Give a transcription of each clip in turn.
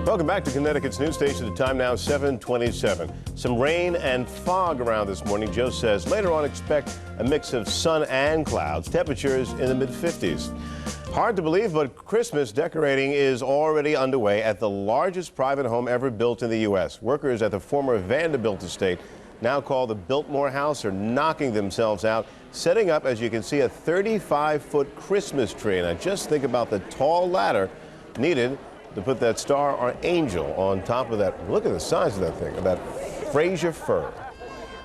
Welcome back to Connecticut's news station. The time now 7:27. Some rain and fog around this morning. Joe says later on expect a mix of sun and clouds. Temperatures in the mid-50s. Hard to believe, but Christmas decorating is already underway at the largest private home ever built in the U.S. Workers at the former Vanderbilt estate, now called the Biltmore House, are knocking themselves out, setting up, as you can see, a 35-foot Christmas tree. Now just think about the tall ladder needed to put that star or angel on top of that. Look at the size of that thing, of that Fraser fir.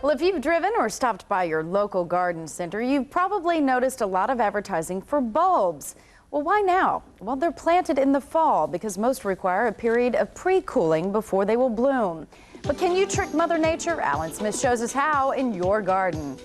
Well, if you've driven or stopped by your local garden center, you've probably noticed a lot of advertising for bulbs. Well, why now? Well, they're planted in the fall because most require a period of pre-cooling before they will bloom. But can you trick Mother Nature? Alan Smith shows us how in your garden.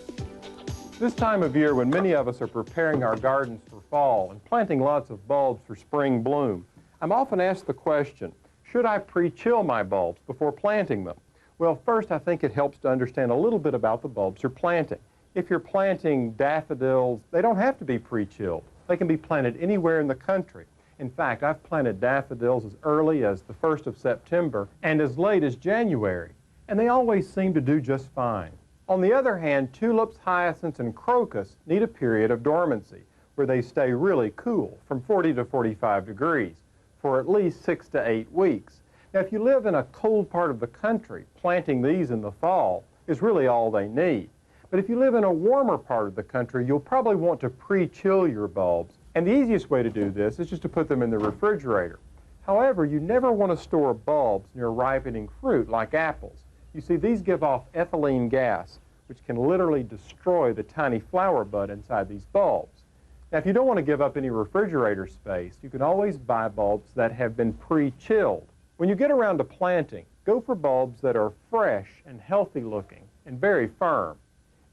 This time of year when many of us are preparing our gardens for fall and planting lots of bulbs for spring bloom, I'm often asked the question, should I pre-chill my bulbs before planting them? Well, first, I think it helps to understand a little bit about the bulbs you're planting. If you're planting daffodils, they don't have to be pre-chilled. They can be planted anywhere in the country. In fact, I've planted daffodils as early as the 1st of September and as late as January, and they always seem to do just fine. On the other hand, tulips, hyacinths, and crocus need a period of dormancy where they stay really cool, from 40 to 45 degrees, for at least 6 to 8 weeks. Now, if you live in a cold part of the country, planting these in the fall is really all they need. But if you live in a warmer part of the country, you'll probably want to pre-chill your bulbs. And the easiest way to do this is just to put them in the refrigerator. However, you never want to store bulbs near ripening fruit like apples. You see, these give off ethylene gas, which can literally destroy the tiny flower bud inside these bulbs. Now, if you don't want to give up any refrigerator space, you can always buy bulbs that have been pre-chilled. When you get around to planting, go for bulbs that are fresh and healthy looking and very firm,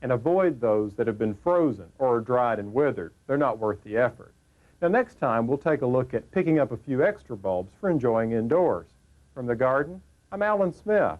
and avoid those that have been frozen or are dried and withered. They're not worth the effort. Now, next time, we'll take a look at picking up a few extra bulbs for enjoying indoors. From the garden, I'm Alan Smith.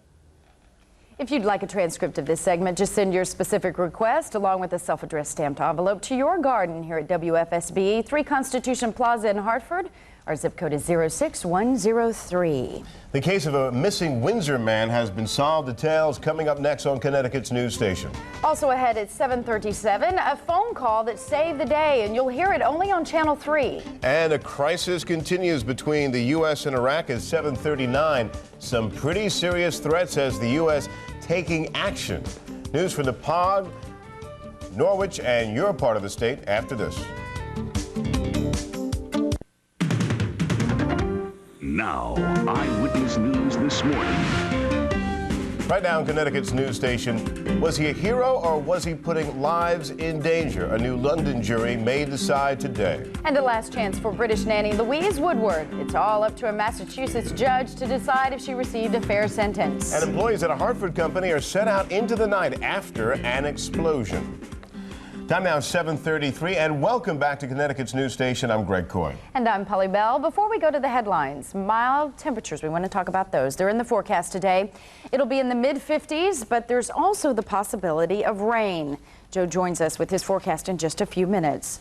If you'd like a transcript of this segment, just send your specific request along with a self-addressed stamped envelope to your garden here at WFSB, 3 Constitution Plaza in Hartford. Our zip code is 06103. The case of a missing Windsor man has been solved. Details coming up next on Connecticut's news station. Also ahead at 7:37, a phone call that saved the day, and you'll hear it only on Channel 3. And a crisis continues between the U.S. and Iraq at 7:39. Some pretty serious threats as the U.S. taking action. News from the POG, Norwich, and your part of the state after this. Now, Eyewitness News this morning. Right now in Connecticut's news station, was he a hero or was he putting lives in danger? A new London jury may decide today. And a last chance for British nanny Louise Woodward. It's all up to a Massachusetts judge to decide if she received a fair sentence. And employees at a Hartford company are sent out into the night after an explosion. Time now 7:33, and welcome back to Connecticut's news station. I'm Greg Coy. And I'm Polly Bell. Before we go to the headlines, mild temperatures, we want to talk about those. They're in the forecast today. It'll be in the mid-50s, but there's also the possibility of rain. Joe joins us with his forecast in just a few minutes.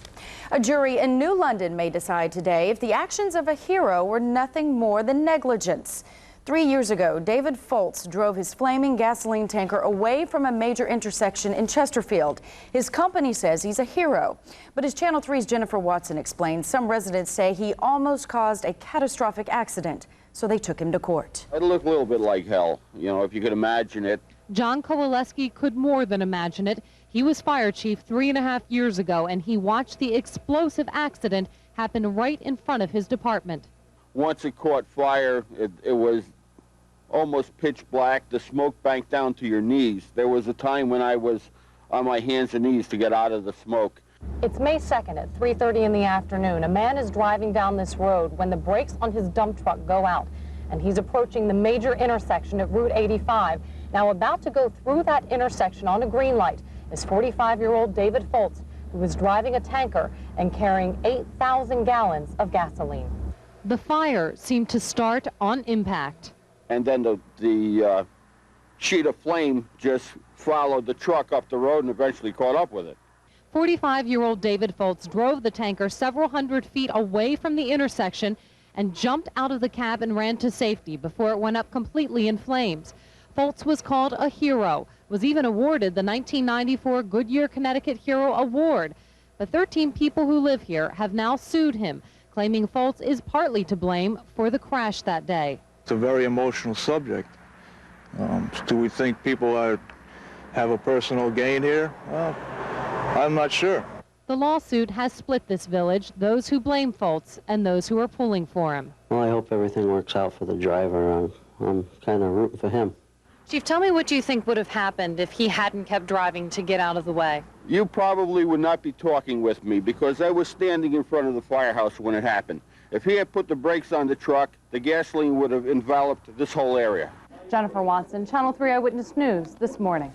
A jury in New London may decide today if the actions of a hero were nothing more than negligence. 3 years ago, David Foltz drove his flaming gasoline tanker away from a major intersection in Chesterfield. His company says he's a hero. But as Channel 3's Jennifer Watson explained, some residents say he almost caused a catastrophic accident, so they took him to court. It looked a little bit like hell, you know, if you could imagine it. John Kowaleski could more than imagine it. He was fire chief 3.5 years ago, and he watched the explosive accident happen right in front of his department. Once it caught fire, it was almost pitch black. The smoke banked down to your knees. There was a time when I was on my hands and knees to get out of the smoke. It's May 2nd at 3:30 in the afternoon. A man is driving down this road when the brakes on his dump truck go out, and he's approaching the major intersection of Route 85. Now, about to go through that intersection on a green light is 45-year-old David Foltz, who was driving a tanker and carrying 8,000 gallons of gasoline. The fire seemed to start on impact. And then the sheet of flame just followed the truck up the road and eventually caught up with it. 45-year-old David Foltz drove the tanker several hundred feet away from the intersection and jumped out of the cab and ran to safety before it went up completely in flames. Foltz was called a hero, was even awarded the 1994 Goodyear, Connecticut Hero Award. The 13 people who live here have now sued him, claiming Foltz is partly to blame for the crash that day. It's a very emotional subject. Do we think people have a personal gain here? Well, I'm not sure. The lawsuit has split this village, those who blame Foltz and those who are pulling for him. Well, I hope everything works out for the driver. I'm kind of rooting for him. Chief, tell me what you think would have happened if he hadn't kept driving to get out of the way. You probably would not be talking with me because I was standing in front of the firehouse when it happened. If he had put the brakes on the truck, the gasoline would have enveloped this whole area. Jennifer Watson, Channel 3 Eyewitness News this morning.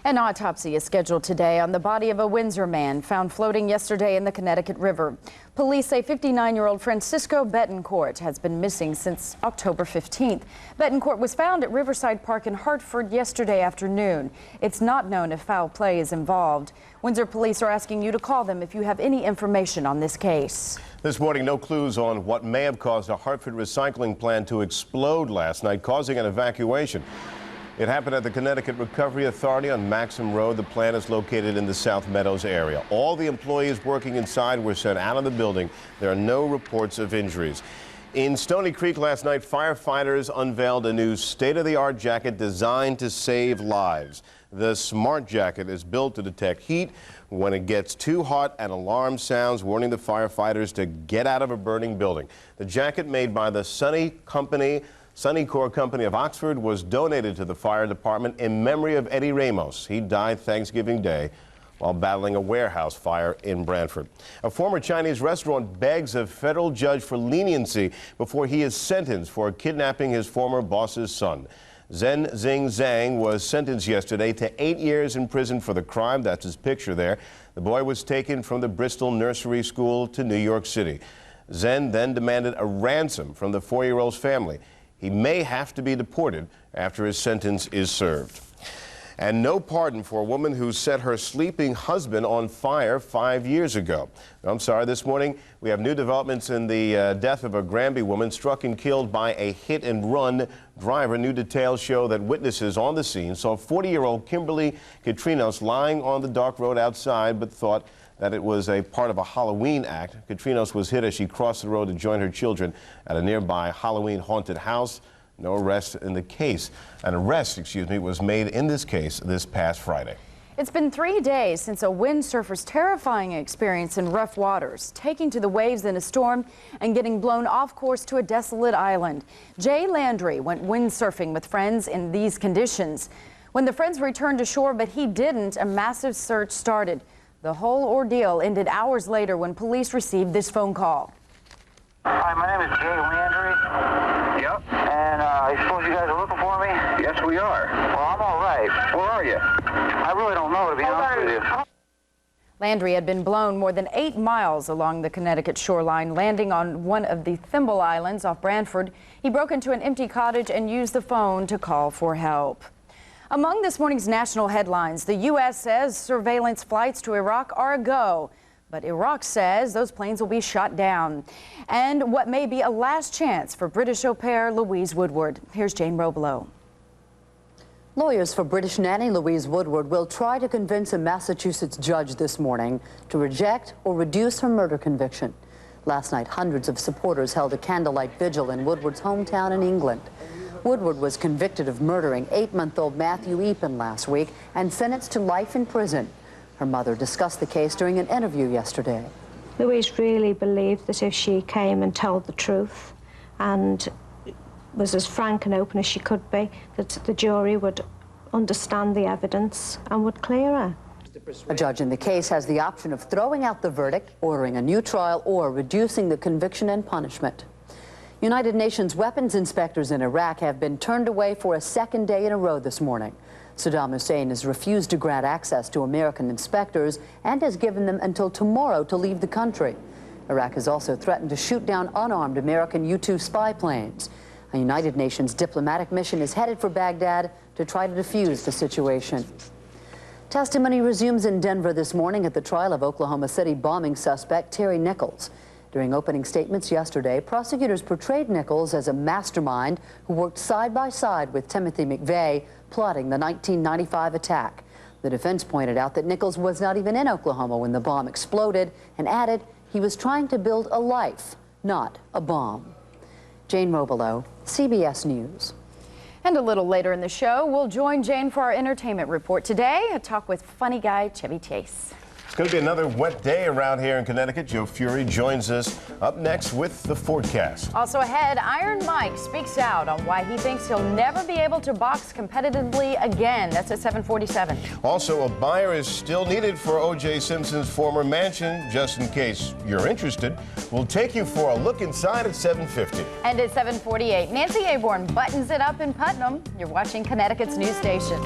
An autopsy is scheduled today on the body of a Windsor man found floating yesterday in the Connecticut River. Police say 59-year-old Francisco Betancourt has been missing since October 15th. Betancourt was found at Riverside Park in Hartford yesterday afternoon. It's not known if foul play is involved. Windsor police are asking you to call them if you have any information on this case. This morning, no clues on what may have caused a Hartford recycling plant to explode last night, causing an evacuation. It happened at the Connecticut Recovery Authority on Maxim Road. The plant is located in the South Meadows area. All the employees working inside were sent out of the building. There are no reports of injuries. In Stony Creek last night, firefighters unveiled a new state-of-the-art jacket designed to save lives. The Smart Jacket is built to detect heat when it gets too hot, and alarm sounds warning the firefighters to get out of a burning building. The jacket, made by the Sunnycore Company of Oxford, was donated to the fire department in memory of Eddie Ramos. He died Thanksgiving Day while battling a warehouse fire in Branford. A former Chinese restaurant begs a federal judge for leniency before he is sentenced for kidnapping his former boss's son. Zhen Xing Zhang was sentenced yesterday to 8 years in prison for the crime. That's his picture there. The boy was taken from the Bristol nursery school to New York City. Zhen then demanded a ransom from the 4-year-old's family. He may have to be deported after his sentence is served. And no pardon for a woman who set her sleeping husband on fire 5 years ago. This morning we have new developments in the death of a Granby woman struck and killed by a hit-and-run driver. New details show that witnesses on the scene saw 40-year-old Kimberly Katrinos lying on the dark road outside, but thought that it was a part of a Halloween act. Katrinos was hit as she crossed the road to join her children at a nearby Halloween haunted house. No arrest in the case. An arrest, was made in this case this past Friday. It's been 3 days since a windsurfer's terrifying experience in rough waters, taking to the waves in a storm and getting blown off course to a desolate island. Jay Landry went windsurfing with friends in these conditions. When the friends returned to shore, but he didn't, a massive search started. The whole ordeal ended hours later when police received this phone call. Hi, my name is Jay Landry. Yep. And I suppose you guys are looking for me? Yes, we are. Well, I'm all right. Where are you? I really don't know, to be honest with you. Landry had been blown more than 8 miles along the Connecticut shoreline, landing on one of the Thimble Islands off Branford. He broke into an empty cottage and used the phone to call for help. Among this morning's national headlines, the U.S. says surveillance flights to Iraq are a go, but Iraq says those planes will be shot down. And what may be a last chance for British au pair Louise Woodward. Here's Jane Roblo. Lawyers for British nanny Louise Woodward will try to convince a Massachusetts judge this morning to reject or reduce her murder conviction. Last night, hundreds of supporters held a candlelight vigil in Woodward's hometown in England. Woodward was convicted of murdering 8-month-old Matthew Eapen last week and sentenced to life in prison. Her mother discussed the case during an interview yesterday. Louise really believed that if she came and told the truth and was as frank and open as she could be, that the jury would understand the evidence and would clear her. A judge in the case has the option of throwing out the verdict, ordering a new trial, or reducing the conviction and punishment. United Nations weapons inspectors in Iraq have been turned away for a second day in a row this morning. Saddam Hussein has refused to grant access to American inspectors and has given them until tomorrow to leave the country. Iraq has also threatened to shoot down unarmed American U-2 spy planes. A United Nations diplomatic mission is headed for Baghdad to try to defuse the situation. Testimony resumes in Denver this morning at the trial of Oklahoma City bombing suspect Terry Nichols. During opening statements yesterday, prosecutors portrayed Nichols as a mastermind who worked side by side with Timothy McVeigh, plotting the 1995 attack. The defense pointed out that Nichols was not even in Oklahoma when the bomb exploded and added he was trying to build a life, not a bomb. Jane Robilo, CBS News. And a little later in the show, we'll join Jane for our entertainment report. Today, a talk with funny guy Chevy Chase. It's going to be another wet day around here in Connecticut. Joe Furey joins us up next with the forecast. Also ahead, Iron Mike speaks out on why he thinks he'll never be able to box competitively again. That's at 7:47. Also, a buyer is still needed for O.J. Simpson's former mansion. Just in case you're interested, we'll take you for a look inside at 7:50. And at 7:48, Nancy Aborn buttons it up in Putnam. You're watching Connecticut's news station.